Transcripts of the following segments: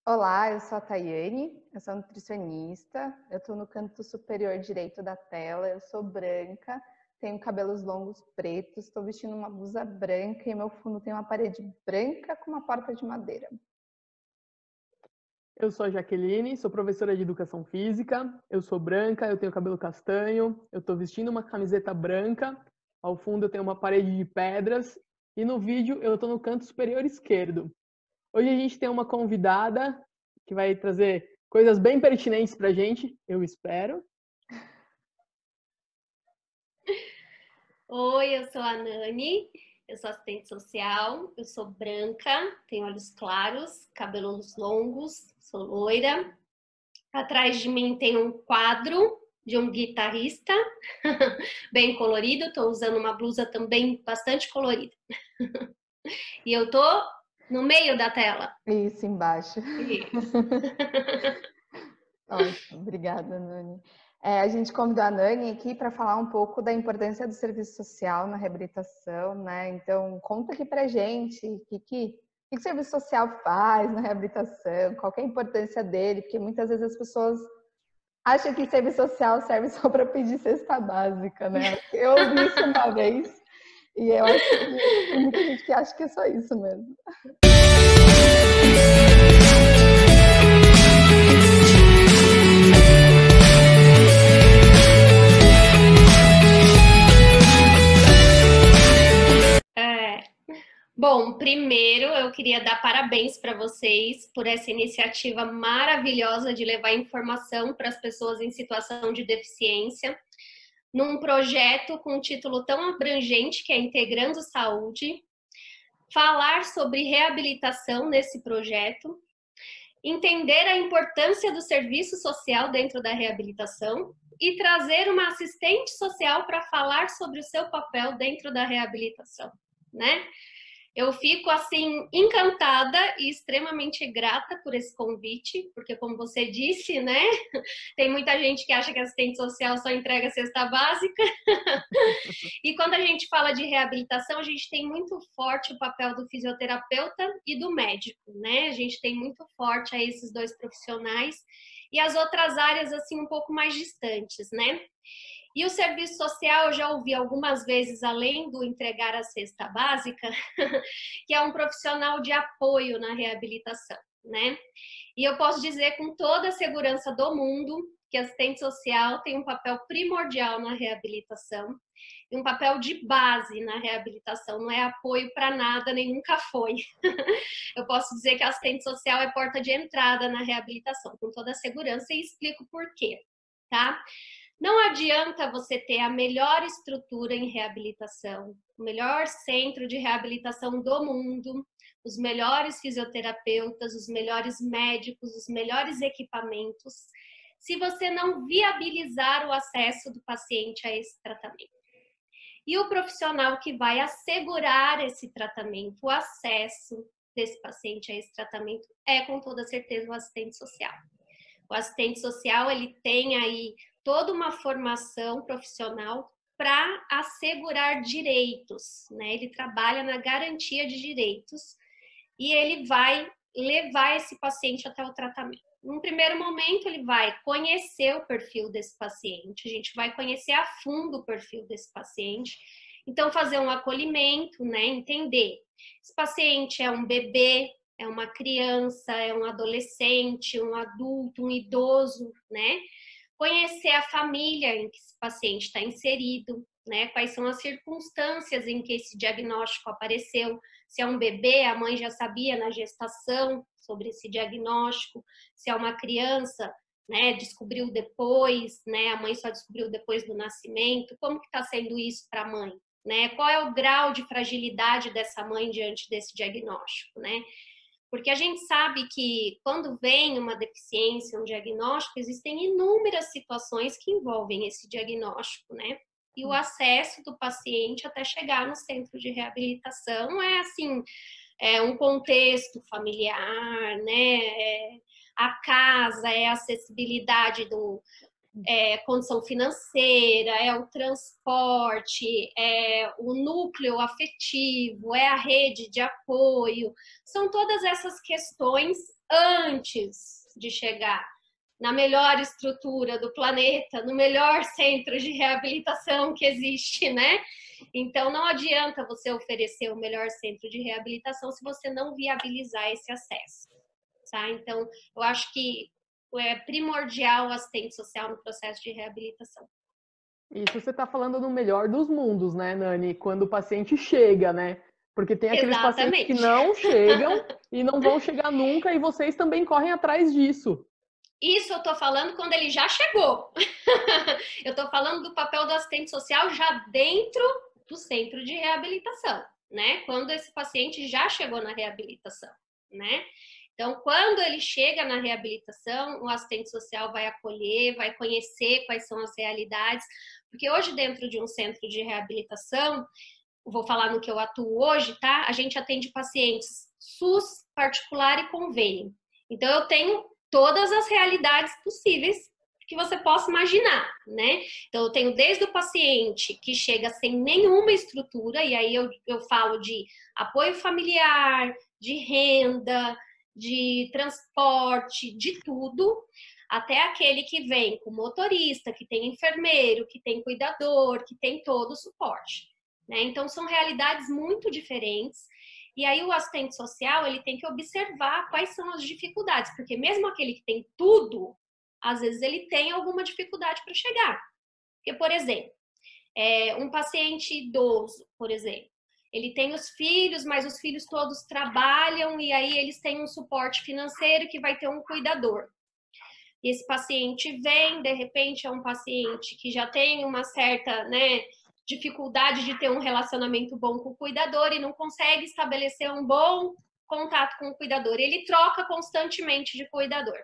Olá, eu sou a Tayane, eu sou nutricionista, eu estou no canto superior direito da tela, eu sou branca, tenho cabelos longos pretos, estou vestindo uma blusa branca e meu fundo tem uma parede branca com uma porta de madeira. Eu sou a Jaqueline, sou professora de educação física, eu sou branca, eu tenho cabelo castanho, eu estou vestindo uma camiseta branca, ao fundo eu tenho uma parede de pedras e no vídeo eu estou no canto superior esquerdo. Hoje a gente tem uma convidada que vai trazer coisas bem pertinentes para a gente, eu espero. Oi, eu sou a Nani, eu sou assistente social, eu sou branca, tenho olhos claros, cabelos longos, sou loira. Atrás de mim tem um quadro de um guitarrista, bem colorido, estou usando uma blusa também bastante colorida. E eu tô no meio da tela. Isso, embaixo. Isso. Ótimo, obrigada, Nani. A gente convidou a Nani aqui para falar um pouco da importância do serviço social na reabilitação, né? Então, conta aqui pra gente o que o serviço social faz na reabilitação, qual que é a importância dele, porque muitas vezes as pessoas acham que serviço social serve só para pedir cesta básica, né? Eu ouvi isso uma vez e eu acho que tem muita gente que acha que é só isso mesmo. Bom, primeiro eu queria dar parabéns para vocês por essa iniciativa maravilhosa de levar informação para as pessoas em situação de deficiência, num projeto com um título tão abrangente que é Integrando Saúde, falar sobre reabilitação nesse projeto, entender a importância do serviço social dentro da reabilitação e trazer uma assistente social para falar sobre o seu papel dentro da reabilitação, né? Eu fico, assim, encantada e extremamente grata por esse convite, porque, como você disse, né, tem muita gente que acha que assistente social só entrega cesta básica. E quando a gente fala de reabilitação, a gente tem muito forte o papel do fisioterapeuta e do médico, né? A gente tem muito forte aí esses dois profissionais e as outras áreas, assim, um pouco mais distantes, né? E o serviço social, eu já ouvi algumas vezes, além do entregar a cesta básica, que é um profissional de apoio na reabilitação, né? E eu posso dizer com toda a segurança do mundo que assistente social tem um papel primordial na reabilitação e um papel de base na reabilitação, não é apoio para nada, nem nunca foi. Eu posso dizer que assistente social é porta de entrada na reabilitação, com toda a segurança, e explico por quê, tá? Não adianta você ter a melhor estrutura em reabilitação, o melhor centro de reabilitação do mundo, os melhores fisioterapeutas, os melhores médicos, os melhores equipamentos, se você não viabilizar o acesso do paciente a esse tratamento. E o profissional que vai assegurar esse tratamento, o acesso desse paciente a esse tratamento, é com toda certeza o assistente social. O assistente social, ele tem aí toda uma formação profissional para assegurar direitos, né? Ele trabalha na garantia de direitos e ele vai levar esse paciente até o tratamento. Num primeiro momento, ele vai conhecer o perfil desse paciente, a gente vai conhecer a fundo o perfil desse paciente, então fazer um acolhimento, né? Entender, esse paciente é um bebê, é uma criança, é um adolescente, um adulto, um idoso, né? Conhecer a família em que esse paciente está inserido, né? Quais são as circunstâncias em que esse diagnóstico apareceu. Se é um bebê, a mãe já sabia na gestação sobre esse diagnóstico. Se é uma criança, né, descobriu depois, né? A mãe só descobriu depois do nascimento. Como que está sendo isso para a mãe? Né? Qual é o grau de fragilidade dessa mãe diante desse diagnóstico, né? Porque a gente sabe que quando vem uma deficiência, um diagnóstico, existem inúmeras situações que envolvem esse diagnóstico, né? E o acesso do paciente até chegar no centro de reabilitação é assim, é um contexto familiar, né? A casa, é a acessibilidade condição financeira, é o transporte, é o núcleo afetivo, é a rede de apoio. São todas essas questões antes de chegar na melhor estrutura do planeta, no melhor centro de reabilitação que existe, né? Então, não adianta você oferecer o melhor centro de reabilitação se você não viabilizar esse acesso, tá? Então, eu acho que é primordial o assistente social no processo de reabilitação. Isso você está falando no melhor dos mundos, né, Nani? Quando o paciente chega, né? Porque tem aqueles pacientes que não chegam e não vão chegar nunca e vocês também correm atrás disso. Isso eu tô falando quando ele já chegou. Eu tô falando do papel do assistente social já dentro do centro de reabilitação, né? Quando esse paciente já chegou na reabilitação, né? Então, quando ele chega na reabilitação, o assistente social vai acolher, vai conhecer quais são as realidades, porque hoje dentro de um centro de reabilitação, vou falar no que eu atuo hoje, tá? A gente atende pacientes SUS, particular e convênio. Então, eu tenho todas as realidades possíveis que você possa imaginar, né? Então, eu tenho desde o paciente que chega sem nenhuma estrutura, e aí eu falo de apoio familiar, de renda, de transporte, de tudo, até aquele que vem com motorista, que tem enfermeiro, que tem cuidador, que tem todo o suporte, né? Então, são realidades muito diferentes. E aí o assistente social, ele tem que observar quais são as dificuldades, porque mesmo aquele que tem tudo, às vezes ele tem alguma dificuldade para chegar. Porque, por exemplo, um paciente idoso, por exemplo, ele tem os filhos, mas os filhos todos trabalham e aí eles têm um suporte financeiro que vai ter um cuidador. E esse paciente vem, de repente, é um paciente que já tem uma certa, né, dificuldade de ter um relacionamento bom com o cuidador e não consegue estabelecer um bom contato com o cuidador. Ele troca constantemente de cuidador.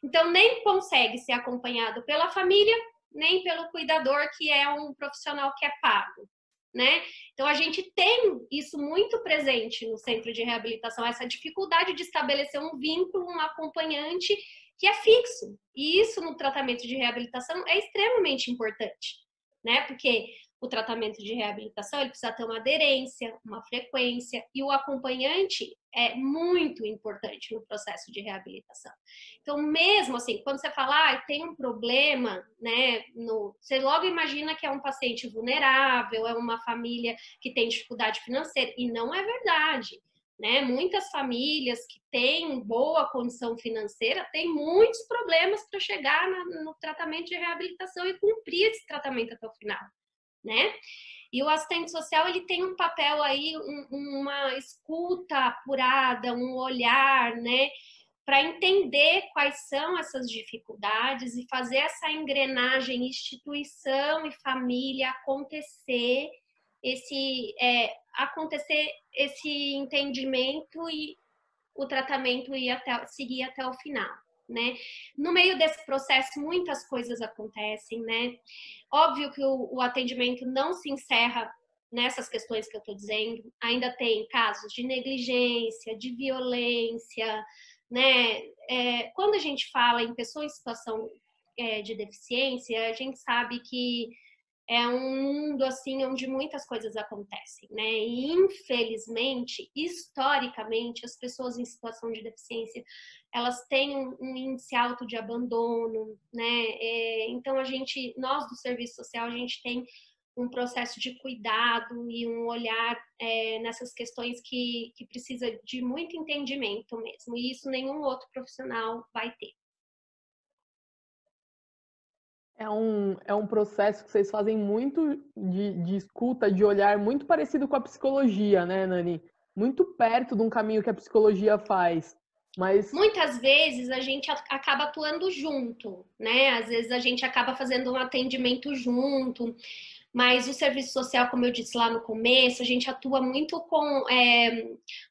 Então, nem consegue ser acompanhado pela família, nem pelo cuidador, que é um profissional que é pago, né? Então, a gente tem isso muito presente no centro de reabilitação, essa dificuldade de estabelecer um vínculo, um acompanhante que é fixo. E isso no tratamento de reabilitação é extremamente importante, né? Porque o tratamento de reabilitação, ele precisa ter uma aderência, uma frequência, e o acompanhante é muito importante no processo de reabilitação. Então, mesmo assim, quando você fala, tem um problema, né, você logo imagina que é um paciente vulnerável, é uma família que tem dificuldade financeira, e não é verdade, né? Muitas famílias que têm boa condição financeira têm muitos problemas para chegar no tratamento de reabilitação e cumprir esse tratamento até o final, né? E o assistente social, ele tem um papel aí, uma escuta apurada, um olhar, né, para entender quais são essas dificuldades e fazer essa engrenagem instituição e família acontecer esse entendimento e o tratamento seguir até o final, né? No meio desse processo, muitas coisas acontecem, né? Óbvio que o atendimento não se encerra nessas questões que eu estou dizendo. Ainda tem casos de negligência, de violência, né? Quando a gente fala em pessoa em situação de deficiência, a gente sabe que é um mundo assim onde muitas coisas acontecem, né? E infelizmente, historicamente, as pessoas em situação de deficiência, elas têm um índice alto de abandono, né? Então nós do serviço social, a gente tem um processo de cuidado e um olhar nessas questões que precisa de muito entendimento mesmo. E isso nenhum outro profissional vai ter. É um processo que vocês fazem muito de escuta, de olhar, muito parecido com a psicologia, né, Nani? Muito perto de um caminho que a psicologia faz. Mas muitas vezes a gente acaba atuando junto, né? Às vezes a gente acaba fazendo um atendimento junto, mas o serviço social, como eu disse lá no começo, a gente atua muito com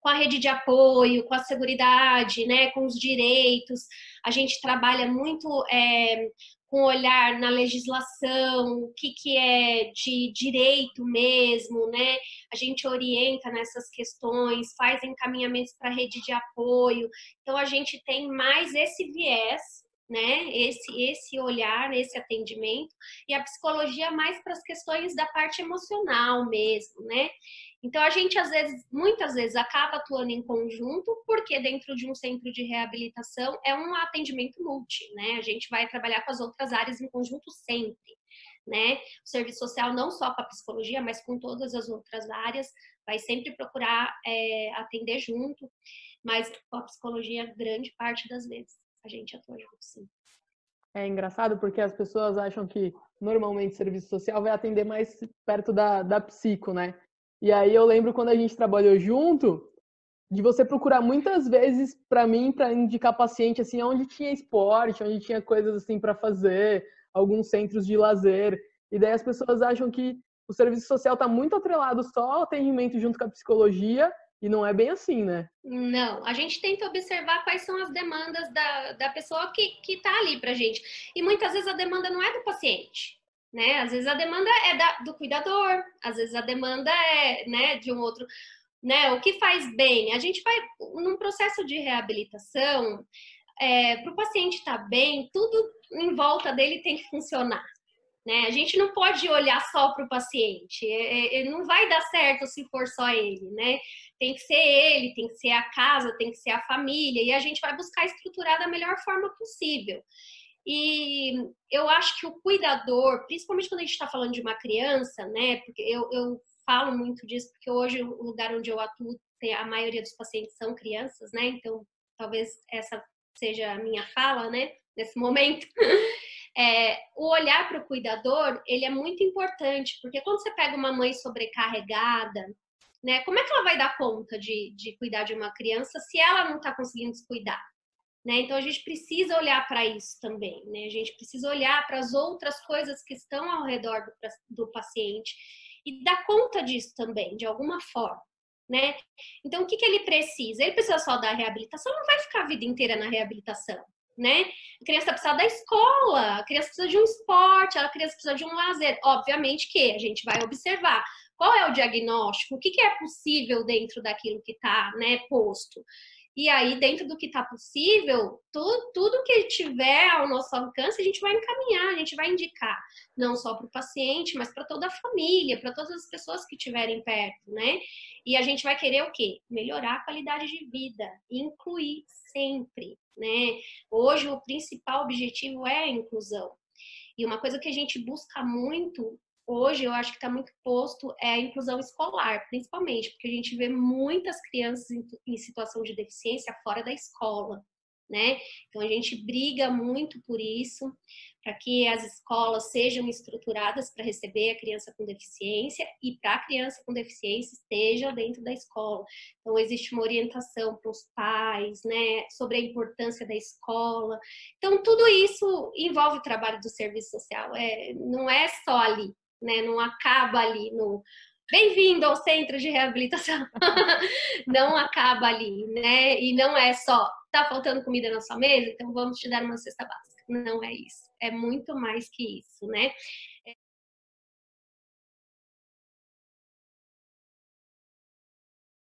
a rede de apoio, com a seguridade, né? Com os direitos. A gente trabalha muito com olhar na legislação, o que é de direito mesmo, né? A gente orienta nessas questões, faz encaminhamentos para a rede de apoio. Então, a gente tem mais esse viés, né? Esse olhar, esse atendimento, e a psicologia mais para as questões da parte emocional mesmo, né? Então, a gente, muitas vezes, acaba atuando em conjunto, porque dentro de um centro de reabilitação é um atendimento multi, né? A gente vai trabalhar com as outras áreas em conjunto sempre, né? O serviço social não só com a psicologia, mas com todas as outras áreas, vai sempre procurar atender junto, mas com a psicologia, grande parte das vezes, a gente atua junto, sim. É engraçado porque as pessoas acham que normalmente o serviço social vai atender mais perto da psico, né? E aí eu lembro quando a gente trabalhou junto, de você procurar muitas vezes para mim, para indicar paciente, assim, onde tinha esporte, onde tinha coisas assim para fazer, alguns centros de lazer. E daí as pessoas acham que o serviço social está muito atrelado só ao atendimento junto com a psicologia, e não é bem assim, né? Não, a gente tenta observar quais são as demandas da pessoa que tá ali pra gente. E muitas vezes a demanda não é do paciente, né? Às vezes a demanda é do cuidador, às vezes a demanda é, né, de um outro, né? O que faz bem? A gente vai, num processo de reabilitação, para o paciente estar bem, tudo em volta dele tem que funcionar. Né? A gente não pode olhar só para o paciente, não vai dar certo se for só ele, né? Tem que ser ele, tem que ser a casa, tem que ser a família, e a gente vai buscar estruturar da melhor forma possível. E eu acho que o cuidador, principalmente quando a gente está falando de uma criança, né? Porque eu falo muito disso, porque hoje o lugar onde eu atuo, a maioria dos pacientes são crianças, né? Então, talvez essa seja a minha fala, né? Nesse momento. O olhar para o cuidador, ele é muito importante, porque quando você pega uma mãe sobrecarregada, né, como é que ela vai dar conta de cuidar de uma criança se ela não está conseguindo se cuidar? Né? Então, a gente precisa olhar para isso também, né? A gente precisa olhar para as outras coisas que estão ao redor do paciente e dar conta disso também, de alguma forma. Né? Então, o que ele precisa? Ele precisa só da reabilitação, não vai ficar a vida inteira na reabilitação. Né? A criança precisa da escola, a criança precisa de um esporte, a criança precisa de um lazer. Obviamente que a gente vai observar qual é o diagnóstico, o que é possível dentro daquilo que está, né, posto. E aí, dentro do que está possível, tudo que tiver ao nosso alcance, a gente vai encaminhar, a gente vai indicar, não só para o paciente, mas para toda a família, para todas as pessoas que estiverem perto, né? E a gente vai querer o quê? Melhorar a qualidade de vida, incluir sempre, né? Hoje, o principal objetivo é a inclusão. E uma coisa que a gente busca muito hoje, eu acho que está muito posto, é a inclusão escolar, principalmente, porque a gente vê muitas crianças em situação de deficiência fora da escola, né? Então, a gente briga muito por isso, para que as escolas sejam estruturadas para receber a criança com deficiência e para a criança com deficiência esteja dentro da escola. Então, existe uma orientação para os pais, né, sobre a importância da escola. Então, tudo isso envolve o trabalho do serviço social, não é só ali, né, não acaba ali no... Bem-vindo ao centro de reabilitação. Não acaba ali, né? E não é só, tá faltando comida na sua mesa, então vamos te dar uma cesta básica. Não é isso. É muito mais que isso, né?